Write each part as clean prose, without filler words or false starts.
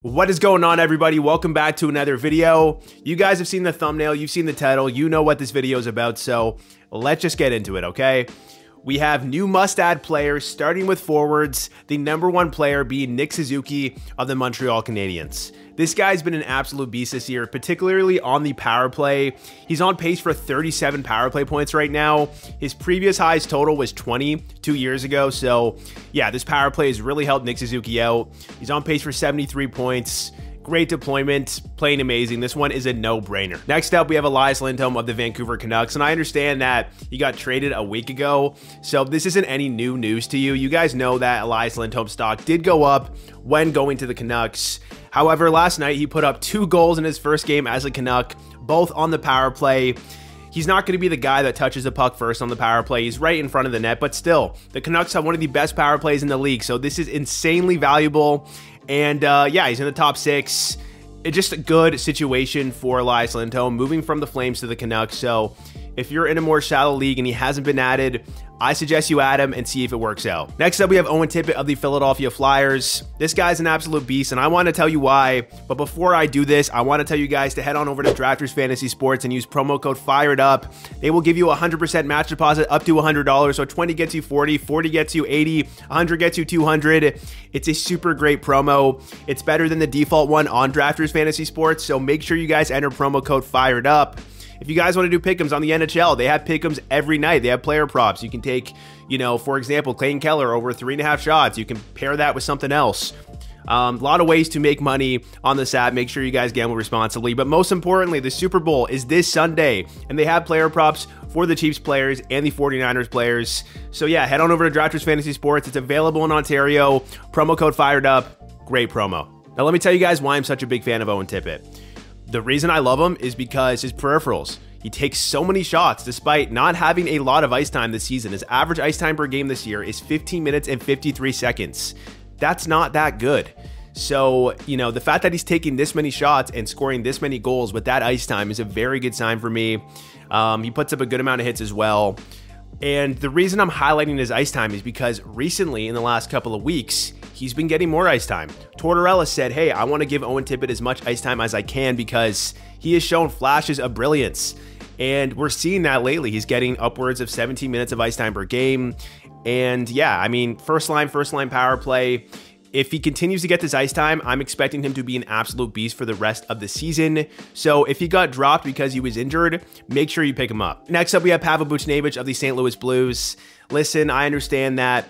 What is going on, everybody? Welcome back to another video. You guys have seen the thumbnail, you've seen the title, you know what this video is about, so let's just get into it, okay? We have new must-add players, starting with forwards, the #1 player being Nick Suzuki of the Montreal Canadiens. This guy's been an absolute beast this year, particularly on the power play. He's on pace for 37 power play points right now. His previous highest total was 20 2 years ago, so yeah, this power play has really helped Nick Suzuki out. He's on pace for 73 points. Great deployment, playing amazing. This one is a no-brainer. Next up, we have Elias Lindholm of the Vancouver Canucks, and I understand that he got traded a week ago, so this isn't any new news to you. You guys know that Elias Lindholm's stock did go up when going to the Canucks. However, last night he put up 2 goals in his first game as a Canuck, both on the power play. He's not going to be the guy that touches the puck first on the power play. He's right in front of the net, but still, the Canucks have one of the best power plays in the league, so this is insanely valuable. And yeah, he's in the top 6. It's just a good situation for Elias Lindholm, moving from the Flames to the Canucks. So if you're in a more shallow league and he hasn't been added, I suggest you add him and see if it works out. Next up, we have Owen Tippett of the Philadelphia Flyers. This guy's an absolute beast, and I want to tell you why. But before I do this, I want to tell you guys to head on over to Drafters Fantasy Sports and use promo code FIREDUP. They will give you a 100% match deposit up to $100. So 20 gets you 40, 40 gets you 80, 100 gets you 200. It's a super great promo. It's better than the default one on Drafters Fantasy Sports. So make sure you guys enter promo code FIREDUP. If you guys want to do pick'ems on the NHL, they have pick'ems every night. They have player props. You can take, for example, Clayton Keller over 3.5 shots. You can pair that with something else. A lot of ways to make money on this app. Make sure you guys gamble responsibly. But most importantly, the Super Bowl is this Sunday, and they have player props for the Chiefs players and the 49ers players. So yeah, head on over to Drafters Fantasy Sports. It's available in Ontario. Promo code FIREDUP. Great promo. Now let me tell you guys why I'm such a big fan of Owen Tippett. The reason I love him is because his peripherals. He takes so many shots despite not having a lot of ice time this season. His average ice time per game this year is 15 minutes and 53 seconds. That's not that good. So, the fact that he's taking this many shots and scoring this many goals with that ice time is a very good sign for me. He puts up a good amount of hits as well. And the reason I'm highlighting his ice time is because recently, in the last couple of weeks, he's been getting more ice time. Tortorella said, hey, I want to give Owen Tippett as much ice time as I can because he has shown flashes of brilliance. And we're seeing that lately. He's getting upwards of 17 minutes of ice time per game. And yeah, I mean, first line power play. If he continues to get this ice time, I'm expecting him to be an absolute beast for the rest of the season. So if he got dropped because he was injured, make sure you pick him up. Next up, we have Pavel Buchnevich of the St. Louis Blues. Listen, I understand that,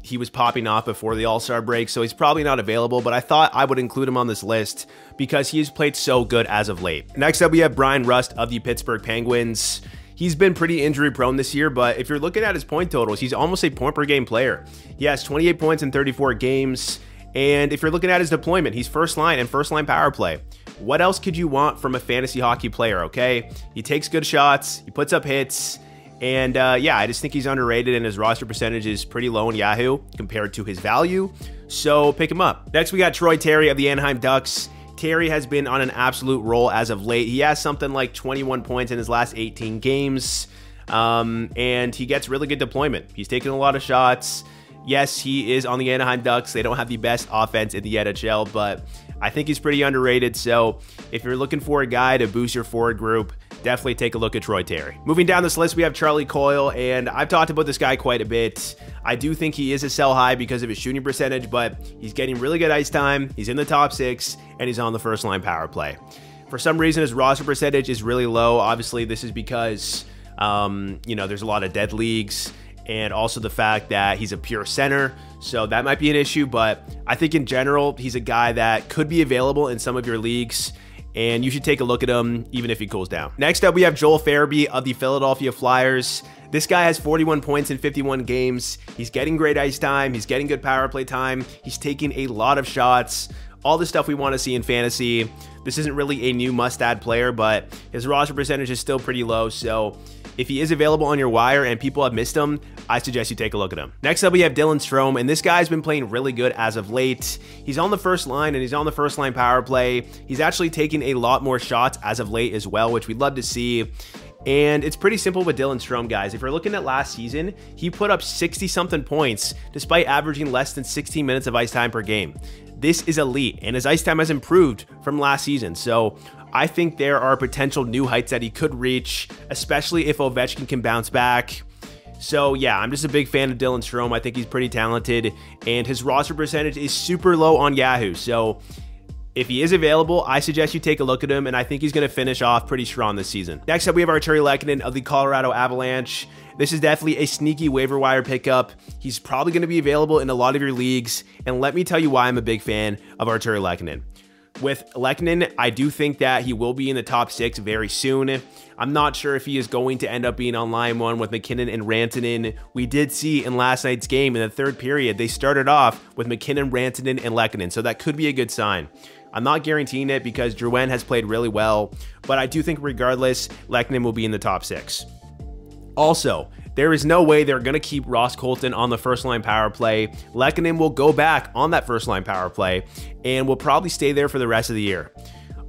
he was popping off before the All-Star break, so he's probably not available, but I thought I would include him on this list because he's played so good as of late. Next up, we have Brian Rust of the Pittsburgh Penguins. He's been pretty injury prone this year, but if you're looking at his point totals, he's almost a point per game player. He has 28 points in 34 games. And if you're looking at his deployment, he's first line and first line power play. What else could you want from a fantasy hockey player, okay? He takes good shots, he puts up hits, and yeah, I just think he's underrated and his roster percentage is pretty low in Yahoo compared to his value. So pick him up. Next, we got Troy Terry of the Anaheim Ducks. Terry has been on an absolute roll as of late. He has something like 21 points in his last 18 games, and he gets really good deployment. He's taking a lot of shots. Yes, he is on the Anaheim Ducks. They don't have the best offense in the NHL, but I think he's pretty underrated. So if you're looking for a guy to boost your forward group, definitely take a look at Troy Terry. Moving down this list, we have Charlie Coyle, and I've talked about this guy quite a bit. I do think he is a sell high because of his shooting percentage, but he's getting really good ice time. He's in the top 6, and he's on the first line power play. For some reason, his roster percentage is really low. Obviously, this is because, there's a lot of dead leagues, and also the fact that he's a pure center, so that might be an issue, but I think in general, he's a guy that could be available in some of your leagues, and you should take a look at him even if he cools down. Next up, we have Joel Farabee of the Philadelphia Flyers. This guy has 41 points in 51 games. He's getting great ice time. He's getting good power play time. He's taking a lot of shots. All the stuff we want to see in fantasy. This isn't really a new must-add player, but his roster percentage is still pretty low, so if he is available on your wire and people have missed him, I suggest you take a look at him. Next up, we have Dylan Strome, and this guy's been playing really good as of late. He's on the first line, and he's on the first line power play. He's actually taking a lot more shots as of late as well, which we'd love to see. And it's pretty simple with Dylan Strome, guys. If you're looking at last season, he put up 60-something points despite averaging less than 16 minutes of ice time per game. This is elite, and his ice time has improved from last season. So I think there are potential new heights that he could reach, especially if Ovechkin can bounce back. So yeah, I'm just a big fan of Dylan Strome. I think he's pretty talented, and his roster percentage is super low on Yahoo. So if he is available, I suggest you take a look at him, and I think he's going to finish off pretty strong this season. Next up, we have Artturi Lehkonen of the Colorado Avalanche. This is definitely a sneaky waiver wire pickup. He's probably going to be available in a lot of your leagues, and let me tell you why I'm a big fan of Artturi Lehkonen. With Lehkonen, I do think that he will be in the top 6 very soon. I'm not sure if he is going to end up being on line 1 with McKinnon and Rantanen. We did see in last night's game in the third period, they started off with McKinnon, Rantanen, and Lehkonen, so that could be a good sign. I'm not guaranteeing it because Drouin has played really well, but I do think regardless, Lehkonen will be in the top 6. Also, there is no way they're going to keep Ross Colton on the first-line power play. Lehkonen will go back on that first-line power play and will probably stay there for the rest of the year.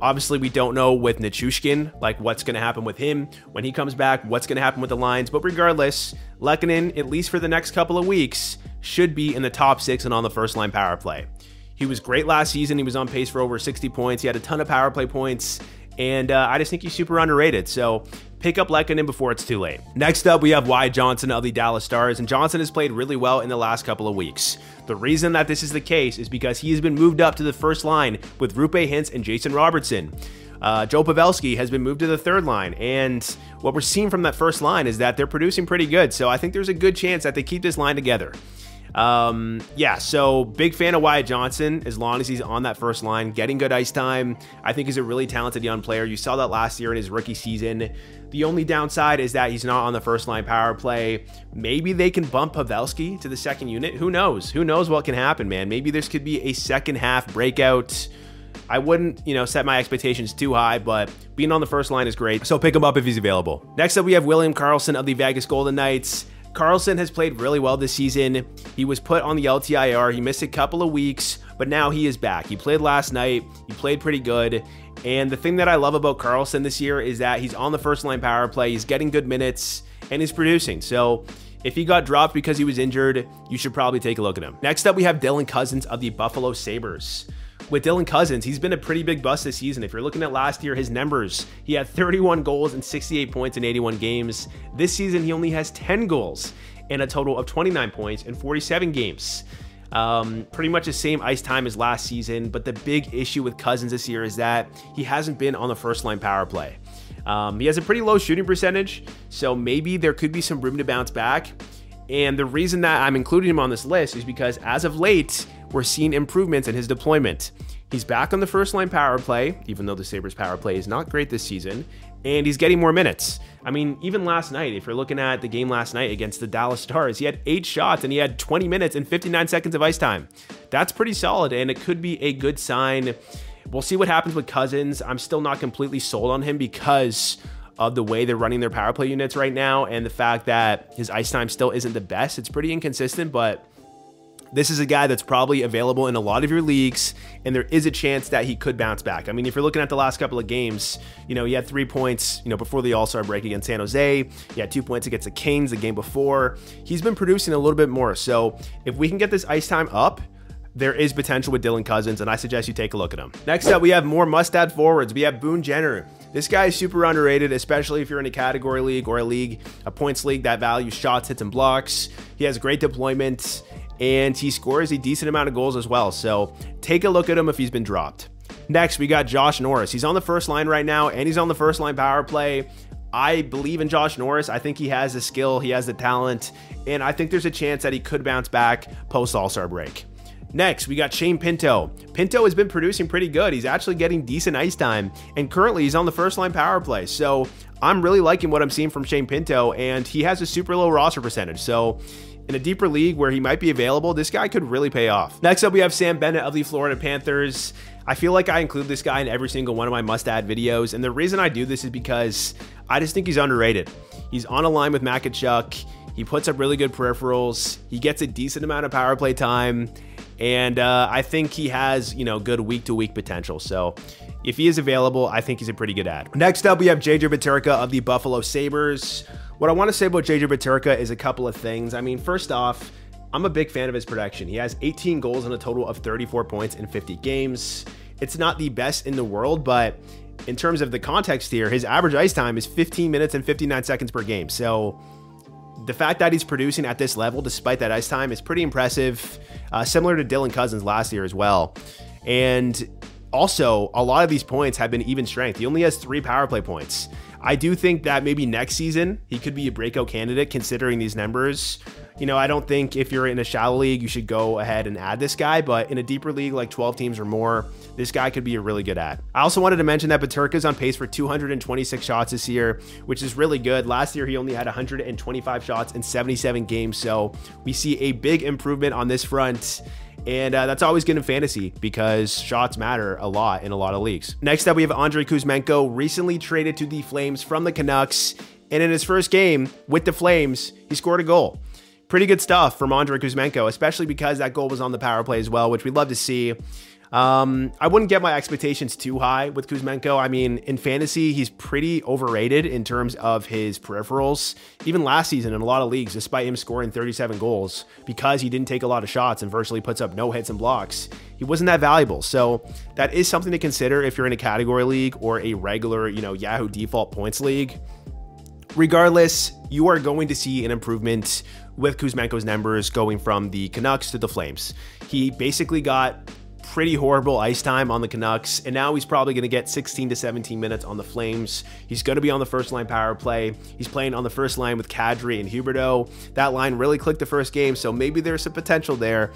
Obviously, we don't know with Nichushkin, like what's going to happen with him when he comes back, what's going to happen with the lines, but regardless, Lehkonen, at least for the next couple of weeks, should be in the top 6 and on the first-line power play. He was great last season. He was on pace for over 60 points. He had a ton of power play points, and I just think he's super underrated. So pick up Lehkonen before it's too late. Next up, we have Wyatt Johnson of the Dallas Stars, and Johnson has played really well in the last couple of weeks. The reason that this is the case is because he has been moved up to the first line with Roope Hintz and Jason Robertson. Joe Pavelski has been moved to the third line, and what we're seeing from that first line is that they're producing pretty good. So I think there's a good chance that they keep this line together. Yeah, so big fan of Wyatt Johnson as long as he's on that first line, getting good ice time. I think he's a really talented young player. You saw that last year in his rookie season. The only downside is that he's not on the first line power play. Maybe they can bump Pavelski to the second unit. Who knows? Who knows what can happen, man? Maybe this could be a second half breakout. I wouldn't, set my expectations too high, but being on the first line is great. So pick him up if he's available. Next up, we have William Karlsson of the Vegas Golden Knights. Karlsson has played really well this season. He was put on the LTIR. He missed a couple of weeks, but now he is back. He played last night. He played pretty good. And the thing that I love about Karlsson this year is that he's on the first line power play. He's getting good minutes and he's producing. So if he got dropped because he was injured, you should probably take a look at him. Next up, we have Dylan Cozens of the Buffalo Sabres. With Dylan Cozens, he's been a pretty big bust this season. If you're looking at last year, his numbers, he had 31 goals and 68 points in 81 games. This season, he only has 10 goals and a total of 29 points in 47 games. Pretty much the same ice time as last season, but the big issue with Cozens this year is that he hasn't been on the first line power play. He has a pretty low shooting percentage, so maybe there could be some room to bounce back. And the reason that I'm including him on this list is because as of late, we're seeing improvements in his deployment. He's back on the first line power play, even though the Sabres power play is not great this season, and he's getting more minutes. I mean, even last night, if you're looking at the game last night against the Dallas Stars, he had 8 shots and he had 20 minutes and 59 seconds of ice time. That's pretty solid, and it could be a good sign. We'll see what happens with Cozens. I'm still not completely sold on him because of the way they're running their power play units right now and the fact that his ice time still isn't the best. It's pretty inconsistent, but this is a guy that's probably available in a lot of your leagues, and there is a chance that he could bounce back. I mean, if you're looking at the last couple of games, he had 3 points, before the All-Star break against San Jose. He had 2 points against the Kings the game before. He's been producing a little bit more. So if we can get this ice time up, there is potential with Dylan Cozens, and I suggest you take a look at him. Next up, we have more must-add forwards. We have Boone Jenner. This guy is super underrated, especially if you're in a category league or a points league that values shots, hits, and blocks. He has great deployment, and he scores a decent amount of goals as well. So take a look at him if he's been dropped. Next, we got Josh Norris. He's on the first line right now, and he's on the first line power play. I believe in Josh Norris. I think he has the skill, he has the talent, and I think there's a chance that he could bounce back post All-Star break. Next, we got Shane Pinto. Pinto has been producing pretty good. He's actually getting decent ice time, and currently he's on the first line power play. So I'm really liking what I'm seeing from Shane Pinto, and he has a super low roster percentage. So in a deeper league where he might be available, this guy could really pay off. Next up, we have Sam Bennett of the Florida Panthers. I feel like I include this guy in every single one of my must-add videos, and the reason I do this is because I just think he's underrated. He's on a line with Makachuk. He puts up really good peripherals. He gets a decent amount of power play time. And I think he has, you know, good week-to-week potential. So if he is available, I think he's a pretty good add. Next up, we have JJ Peterka of the Buffalo Sabres. What I want to say about JJ Peterka is a couple of things. I mean, first off, I'm a big fan of his production. He has 18 goals and a total of 34 points in 50 games. It's not the best in the world, but in terms of the context here, his average ice time is 15 minutes and 59 seconds per game. So the fact that he's producing at this level despite that ice time is pretty impressive, similar to Dylan Cousins last year as well. And also, a lot of these points have been even strength. He only has 3 power play points. I do think that maybe next season he could be a breakout candidate considering these numbers. You know, I don't think if you're in a shallow league, you should go ahead and add this guy, but in a deeper league, like 12 teams or more, this guy could be a really good add. I also wanted to mention that Peterka is on pace for 226 shots this year, which is really good. Last year, he only had 125 shots in 77 games, so we see a big improvement on this front. And that's always good in fantasy because shots matter a lot in a lot of leagues. Next up, we have Andrei Kuzmenko, recently traded to the Flames from the Canucks. And in his first game with the Flames, he scored a goal. Pretty good stuff from Andrei Kuzmenko, especially because that goal was on the power play as well, which we'd love to see. I wouldn't get my expectations too high with Kuzmenko. I mean, in fantasy, he's pretty overrated in terms of his peripherals. Even last season in a lot of leagues, despite him scoring 37 goals, because he didn't take a lot of shots and virtually puts up no hits and blocks, he wasn't that valuable. So that is something to consider if you're in a category league or a regular, you know, Yahoo default points league. Regardless, you are going to see an improvement with Kuzmenko's numbers going from the Canucks to the Flames. He basically got pretty horrible ice time on the Canucks, and now he's probably going to get 16 to 17 minutes on the Flames. He's going to be on the first line power play. He's playing on the first line with Kadri and Huberdeau. That line really clicked the first game, so maybe there's some potential there.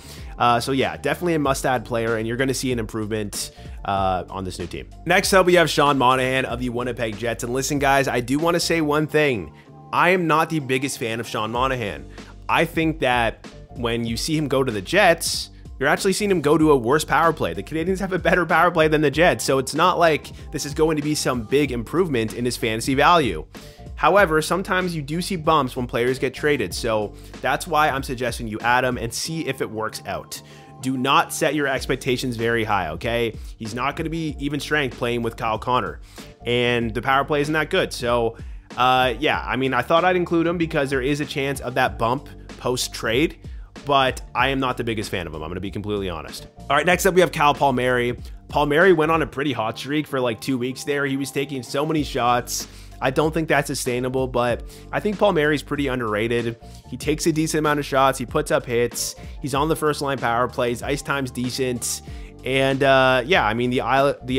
So yeah, definitely a must-add player, and you're going to see an improvement on this new team. Next up, we have Sean Monahan of the Winnipeg Jets. And listen, guys, I do want to say one thing. I am not the biggest fan of Sean Monahan. I think that when you see him go to the Jets, you're actually seeing him go to a worse power play. The Canadians have a better power play than the Jets, so it's not like this is going to be some big improvement in his fantasy value. However, sometimes you do see bumps when players get traded, so that's why I'm suggesting you add him and see if it works out. Do not set your expectations very high, okay? He's not going to be even strength playing with Kyle Connor, and the power play isn't that good. So, yeah, I mean, I thought I'd include him because there is a chance of that bump post-trade, but I am not the biggest fan of him. I'm going to be completely honest. All right, next up, we have Kyle Palmieri. Palmieri went on a pretty hot streak for like 2 weeks there. He was taking so many shots. I don't think that's sustainable, but I think Palmieri's pretty underrated. He takes a decent amount of shots. He puts up hits. He's on the first line power plays. Ice time's decent. And yeah, I mean, the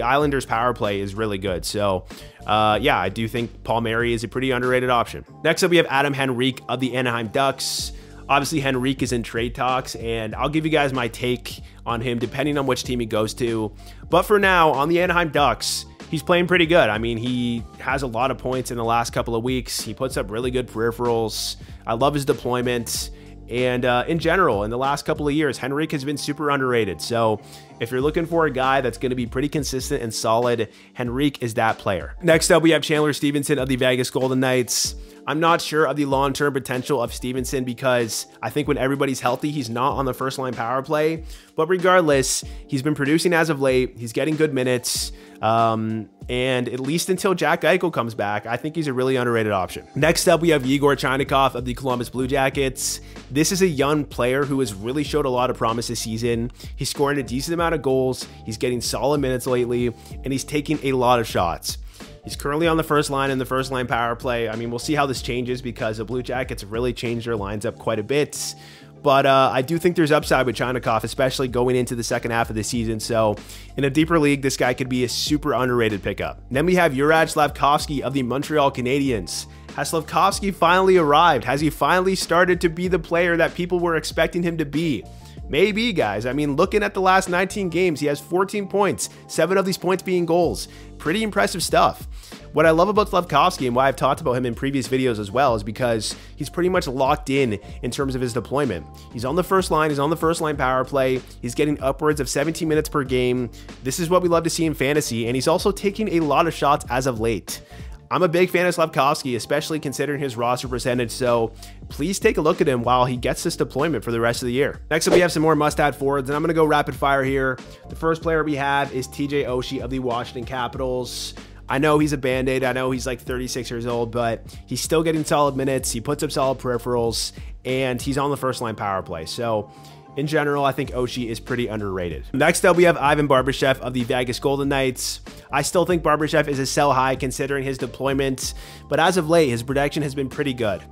Islanders power play is really good. So yeah, I do think Palmieri is a pretty underrated option. Next up, we have Adam Henrique of the Anaheim Ducks. Obviously, Henrique is in trade talks, and I'll give you guys my take on him depending on which team he goes to. But for now, on the Anaheim Ducks, he's playing pretty good. I mean, he has a lot of points in the last couple of weeks. He puts up really good peripherals. I love his deployment. And in general, in the last couple of years, Henrique has been super underrated. So if you're looking for a guy that's going to be pretty consistent and solid, Henrique is that player. Next up, we have Chandler Stevenson of the Vegas Golden Knights. I'm not sure of the long-term potential of Stevenson because I think when everybody's healthy, he's not on the first-line power play. But regardless, he's been producing as of late. He's getting good minutes. And at least until Jack Eichel comes back, I think he's a really underrated option. Next up, we have Igor Chinakhov of the Columbus Blue Jackets. This is a young player who has really showed a lot of promise this season. He's scoring a decent amount of goals. He's getting solid minutes lately, and he's taking a lot of shots. He's currently on the first line in the first line power play. I mean, we'll see how this changes because the Blue Jackets have really changed their lines up quite a bit. But I do think there's upside with Chinakhov, especially going into the second half of the season. So in a deeper league, this guy could be a super underrated pickup. Then we have Juraj Slafkovsky of the Montreal Canadiens. Has Slafkovsky finally arrived? Has he finally started to be the player that people were expecting him to be? Maybe, guys. I mean, looking at the last 19 games, he has 14 points, 7 of these points being goals. Pretty impressive stuff. What I love about Slafkovsky and why I've talked about him in previous videos as well is because he's pretty much locked in terms of his deployment. He's on the first line. He's on the first line power play. He's getting upwards of 17 minutes per game. This is what we love to see in fantasy, and he's also taking a lot of shots as of late. I'm a big fan of Slafkovsky, especially considering his roster percentage, so please take a look at him while he gets this deployment for the rest of the year. Next up, we have some more must-add forwards, and I'm going to go rapid fire here. The first player we have is TJ Oshie of the Washington Capitals. I know he's a Band-Aid. I know he's like 36 years old, but he's still getting solid minutes. He puts up solid peripherals, and he's on the first-line power play. So in general, I think Oshie is pretty underrated. Next up, we have Ivan Barbashev of the Vegas Golden Knights. I still think Barbashev is a sell high considering his deployment, but as of late, his production has been pretty good.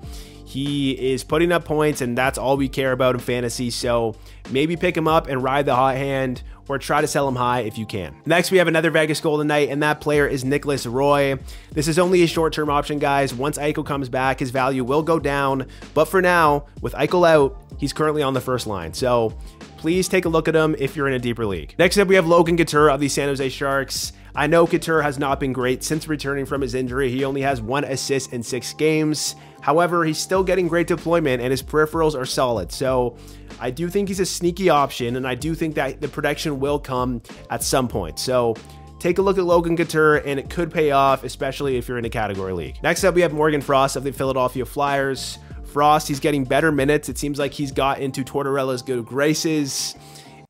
He is putting up points, and that's all we care about in fantasy, so maybe pick him up and ride the hot hand, or try to sell him high if you can. Next, we have another Vegas Golden Knight, and that player is Nicholas Roy. This is only a short-term option, guys. Once Eichel comes back, his value will go down, but for now, with Eichel out, he's currently on the first line, so please take a look at him if you're in a deeper league. Next up, we have Logan Couture of the San Jose Sharks. I know Couture has not been great since returning from his injury. He only has 1 assist in 6 games. However, he's still getting great deployment and his peripherals are solid. So I do think he's a sneaky option, and I do think that the production will come at some point. So take a look at Logan Couture, and it could pay off, especially if you're in a category league. Next up, we have Morgan Frost of the Philadelphia Flyers. Frost, he's getting better minutes. It seems like he's got into Tortorella's good graces,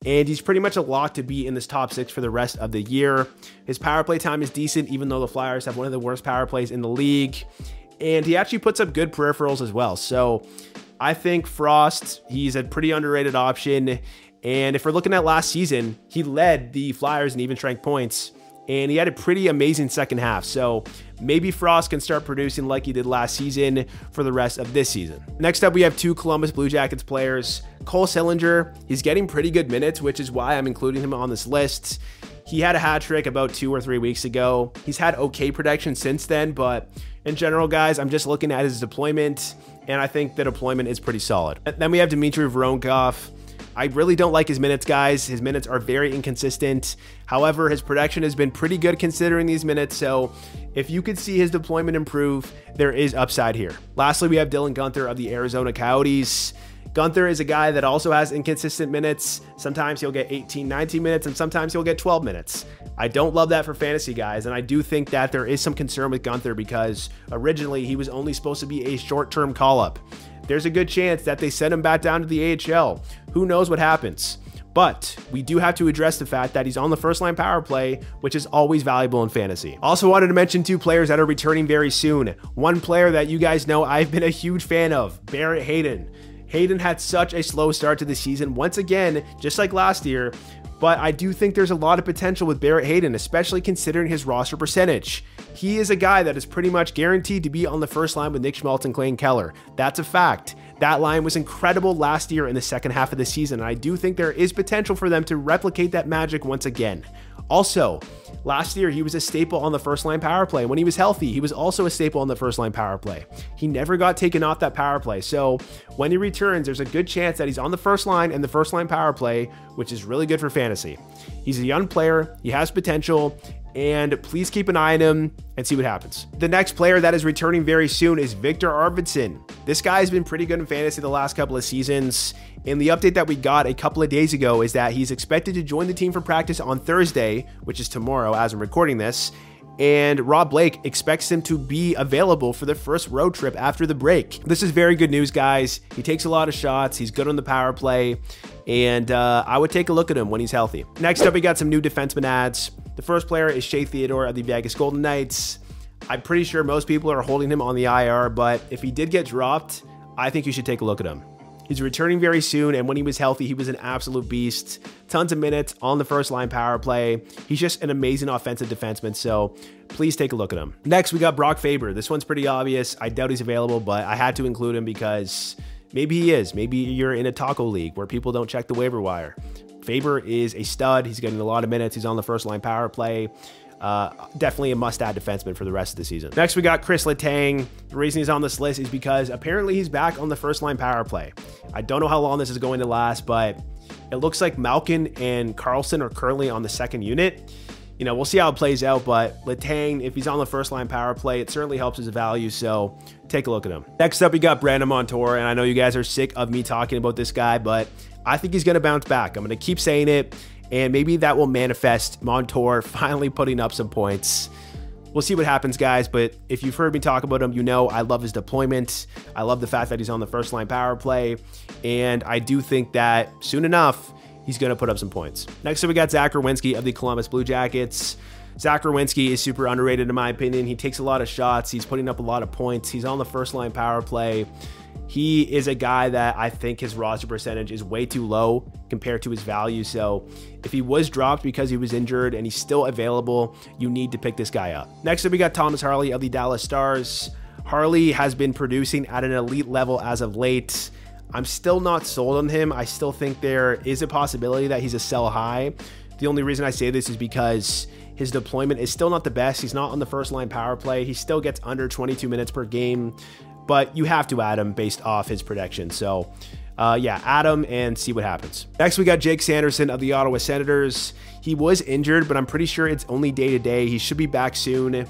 and he's pretty much a lock to be in this top 6 for the rest of the year. His power play time is decent, even though the Flyers have one of the worst power plays in the league, and he actually puts up good peripherals as well. So I think Frost, he's a pretty underrated option, and if we're looking at last season, he led the Flyers in even strength points, and he had a pretty amazing second half. So maybe Frost can start producing like he did last season for the rest of this season. Next up, we have 2 Columbus Blue Jackets players. Cole Sillinger, he's getting pretty good minutes, which is why I'm including him on this list. He had a hat trick about 2 or 3 weeks ago. He's had okay production since then, but in general, guys, I'm just looking at his deployment, and I think the deployment is pretty solid. Then we have Dmitry Voronkov. I really don't like his minutes, guys. His minutes are very inconsistent. However, his production has been pretty good considering these minutes, so if you could see his deployment improve, there is upside here. Lastly, we have Dylan Guenther of the Arizona Coyotes. Guenther is a guy that also has inconsistent minutes. Sometimes he'll get 18, 19 minutes, and sometimes he'll get 12 minutes. I don't love that for fantasy, guys, and I do think that there is some concern with Guenther because originally he was only supposed to be a short-term call-up. There's a good chance that they send him back down to the AHL. Who knows what happens? But we do have to address the fact that he's on the first-line power play, which is always valuable in fantasy. Also wanted to mention 2 players that are returning very soon. One player that you guys know I've been a huge fan of, Barrett Hayton. Hayton had such a slow start to the season, once again, just like last year, but I do think there's a lot of potential with Barrett Hayton, especially considering his roster percentage. He is a guy that is pretty much guaranteed to be on the first line with Nick Schmaltz and Clayton Keller. That's a fact. That line was incredible last year in the second half of the season, and I do think there is potential for them to replicate that magic once again. Also, last year, he was a staple on the first-line power play. When he was healthy, he was also a staple on the first-line power play. He never got taken off that power play. So when he returns, there's a good chance that he's on the first line and the first-line power play, which is really good for fantasy. He's a young player. He has potential. And please keep an eye on him and see what happens. The next player that is returning very soon is Victor Arvidsson. This guy has been pretty good in fantasy the last couple of seasons, and the update that we got a couple of days ago is that he's expected to join the team for practice on Thursday, which is tomorrow as I'm recording this, and Rob Blake expects him to be available for the first road trip after the break. This is very good news, guys. He takes a lot of shots, he's good on the power play, and I would take a look at him when he's healthy. Next up, we got some new defenseman ads. The first player is Shea Theodore of the Vegas Golden Knights. I'm pretty sure most people are holding him on the IR, but if he did get dropped, I think you should take a look at him. He's returning very soon, and when he was healthy, he was an absolute beast. Tons of minutes on the first line power play. He's just an amazing offensive defenseman, so please take a look at him. Next, we got Brock Faber. This one's pretty obvious. I doubt he's available, but I had to include him because maybe he is. Maybe you're in a taco league where people don't check the waiver wire. Faber is a stud. He's getting a lot of minutes. He's on the first line power play. Definitely a must-add defenseman for the rest of the season. Next, we got Chris Letang. The reason he's on this list is because apparently he's back on the first line power play. I don't know how long this is going to last, but it looks like Malkin and Carlson are currently on the second unit. You know, we'll see how it plays out, but Letang, if he's on the first line power play, it certainly helps his value, so take a look at him. Next up, we got Brandon Montour, and I know you guys are sick of me talking about this guy, but I think he's going to bounce back. I'm going to keep saying it, and maybe that will manifest Montour finally putting up some points. we'll see what happens, guys. But if you've heard me talk about him, you know I love his deployment. I love the fact that he's on the first line power play. And I do think that soon enough, he's going to put up some points. Next up, we got Zach Werenski of the Columbus Blue Jackets. Zach Werenski is super underrated in my opinion. He takes a lot of shots. He's putting up a lot of points. He's on the first line power play. He is a guy that I think his roster percentage is way too low compared to his value. So if he was dropped because he was injured and he's still available, you need to pick this guy up. Next up, we got Thomas Harley of the Dallas Stars. Harley has been producing at an elite level as of late. I'm still not sold on him. I still think there is a possibility that he's a sell high. The only reason I say this is because his deployment is still not the best. He's not on the first line power play. He still gets under 22 minutes per game, but you have to add him based off his production. So yeah, add him and see what happens. Next, we got Jake Sanderson of the Ottawa Senators. He was injured, but I'm pretty sure it's only day to day. He should be back soon.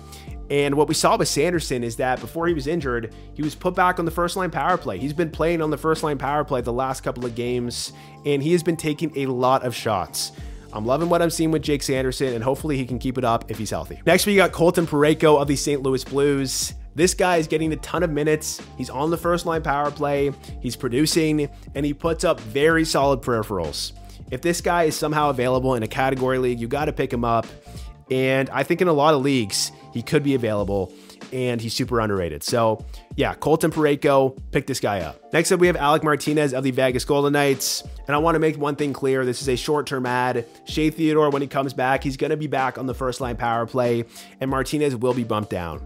And what we saw with Sanderson is that before he was injured, he was put back on the first line power play. He's been playing on the first line power play the last couple of games, and he has been taking a lot of shots. I'm loving what I'm seeing with Jake Sanderson, and hopefully he can keep it up if he's healthy. Next, we got Colton Parayko of the St. Louis Blues. This guy is getting a ton of minutes. He's on the first line power play. He's producing, and he puts up very solid peripherals. If this guy is somehow available in a category league, you got to pick him up. And I think in a lot of leagues, he could be available, and he's super underrated. So yeah, Colton Parayko, pick this guy up. Next up, we have Alec Martinez of the Vegas Golden Knights. And I want to make one thing clear. This is a short-term ad. Shea Theodore, when he comes back, he's going to be back on the first line power play, and Martinez will be bumped down.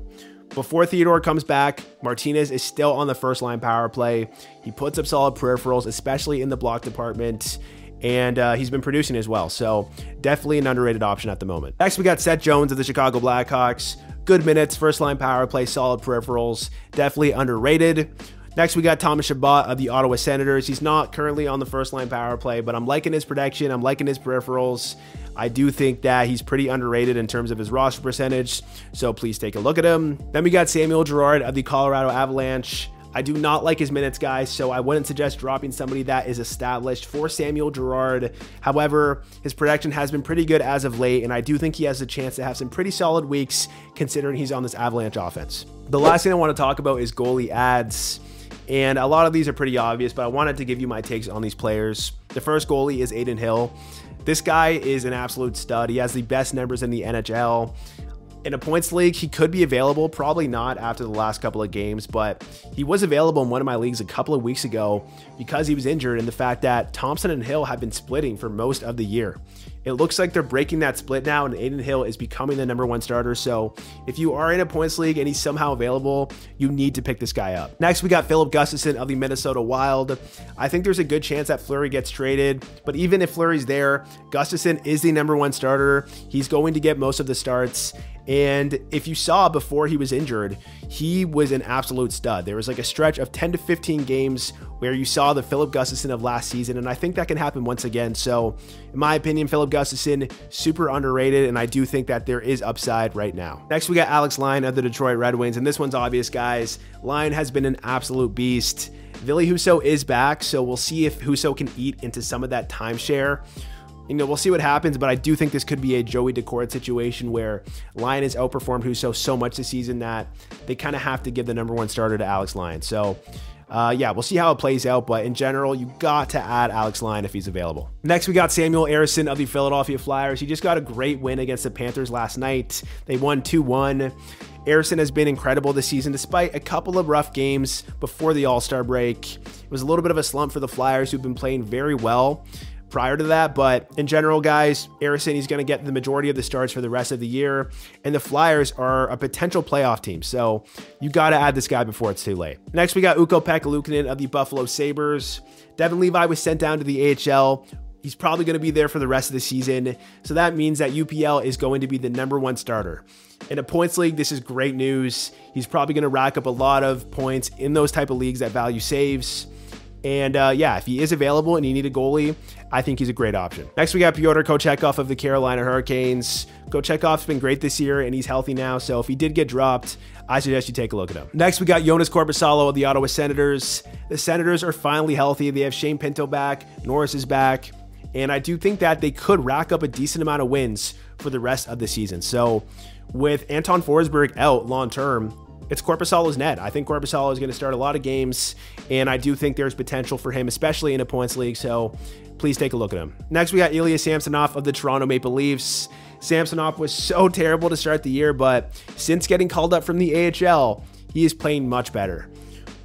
Before Theodore comes back, Martinez is still on the first line power play. He puts up solid peripherals, especially in the block department, and he's been producing as well. So definitely an underrated option at the moment. Next, we got Seth Jones of the Chicago Blackhawks. Good minutes, first line power play, solid peripherals, definitely underrated. Next, we got Thomas Chabot of the Ottawa Senators. He's not currently on the first line power play, but I'm liking his production. I'm liking his peripherals. I do think that he's pretty underrated in terms of his roster percentage, so please take a look at him. Then we got Samuel Girard of the Colorado Avalanche. I do not like his minutes, guys, so I wouldn't suggest dropping somebody that is established for Samuel Girard. However, his production has been pretty good as of late, and I do think he has a chance to have some pretty solid weeks considering he's on this Avalanche offense. The last thing I want to talk about is goalie ads, and a lot of these are pretty obvious, but I wanted to give you my takes on these players. The first goalie is Adin Hill. This guy is an absolute stud. He has the best numbers in the NHL. In a points league, he could be available, probably not after the last couple of games, but he was available in one of my leagues a couple of weeks ago because he was injured, and the fact that Thompson and Hill have been splitting for most of the year. It looks like they're breaking that split now, and Adin Hill is becoming the #1 starter. So if you are in a points league and he's somehow available, you need to pick this guy up. Next, we got Philip Gustafsson of the Minnesota Wild. I think there's a good chance that Fleury gets traded, but even if Fleury's there, Gustafsson is the #1 starter. He's going to get most of the starts. And if you saw before he was injured, he was an absolute stud. There was like a stretch of 10 to 15 games where you saw the Philip Gustafsson of last season, and I think that can happen once again. So in my opinion, Philip Gustafsson, super underrated, and I do think that there is upside right now. Next, we got Alex Lyon of the Detroit Red Wings, and this one's obvious, guys. Lyon has been an absolute beast. Ville Husso is back, so we'll see if Husso can eat into some of that timeshare. You know, we'll see what happens, but I do think this could be a Joey Daccord situation where Lyon has outperformed Husso so much this season that they kind of have to give the #1 starter to Alex Lyon. So yeah, we'll see how it plays out, but in general, you got to add Alex Lyon if he's available. Next, we got Samuel Ersson of the Philadelphia Flyers. He just got a great win against the Panthers last night. They won 2-1. Ersson has been incredible this season despite a couple of rough games before the All-Star break. It was a little bit of a slump for the Flyers, who've been playing very well prior to that, but in general, guys, Ersson, he's going to get the majority of the starts for the rest of the year, and the Flyers are a potential playoff team, so you got to add this guy before it's too late. Next, we got Ukko-Pekka Luukkonen of the Buffalo Sabres. Devin Levi was sent down to the AHL. He's probably going to be there for the rest of the season, so that means that UPL is going to be the #1 starter. In a points league, this is great news. He's probably going to rack up a lot of points in those type of leagues that value saves. And yeah, if he is available and you need a goalie, I think he's a great option. Next, we got Pyotr Kochetkov of the Carolina Hurricanes. Kochetkov's been great this year, and he's healthy now, so if he did get dropped, I suggest you take a look at him. Next, we got Jonas Korpisalo of the Ottawa Senators. The Senators are finally healthy. They have Shane Pinto back, Norris is back, and I do think that they could rack up a decent amount of wins for the rest of the season. So with Anton Forsberg out long term, it's Korpisalo's net. I think Korpisalo is going to start a lot of games, and I do think there's potential for him, especially in a points league. So please take a look at him. Next, we got Ilya Samsonov of the Toronto Maple Leafs. Samsonov was so terrible to start the year, but since getting called up from the AHL, he is playing much better.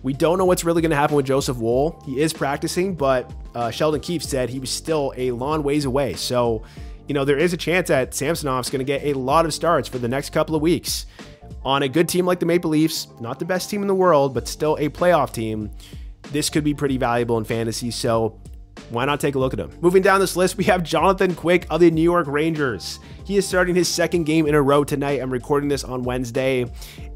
We don't know what's really going to happen with Joseph Woll. He is practicing, but Sheldon Keefe said he was still a long ways away. So, you know, there is a chance that Samsonov's going to get a lot of starts for the next couple of weeks. On a good team like the Maple Leafs, not the best team in the world, but still a playoff team, this could be pretty valuable in fantasy, so why not take a look at him? Moving down this list, we have Jonathan Quick of the New York Rangers. He is starting his second game in a row tonight. I'm recording this on Wednesday,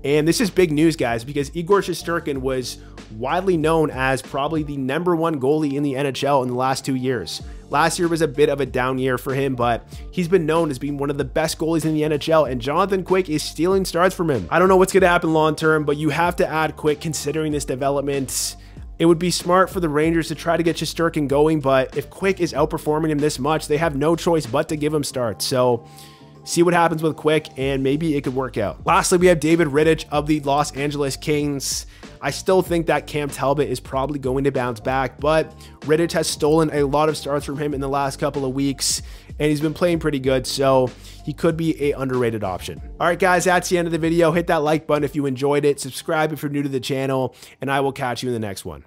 and this is big news, guys, because Igor Shesterkin was widely known as probably the #1 goalie in the NHL in the last 2 years. Last year was a bit of a down year for him, but he's been known as being one of the best goalies in the NHL, and Jonathan Quick is stealing starts from him. I don't know what's going to happen long term, but you have to add Quick considering this development. It would be smart for the Rangers to try to get Shesterkin going, but if Quick is outperforming him this much, they have no choice but to give him starts. So see what happens with Quick, and maybe it could work out. Lastly, we have David Rittich of the Los Angeles Kings. I still think that Cam Talbot is probably going to bounce back, but Rittich has stolen a lot of starts from him in the last couple of weeks, and he's been playing pretty good, so he could be an underrated option. All right, guys, that's the end of the video. Hit that like button if you enjoyed it. Subscribe if you're new to the channel, and I will catch you in the next one.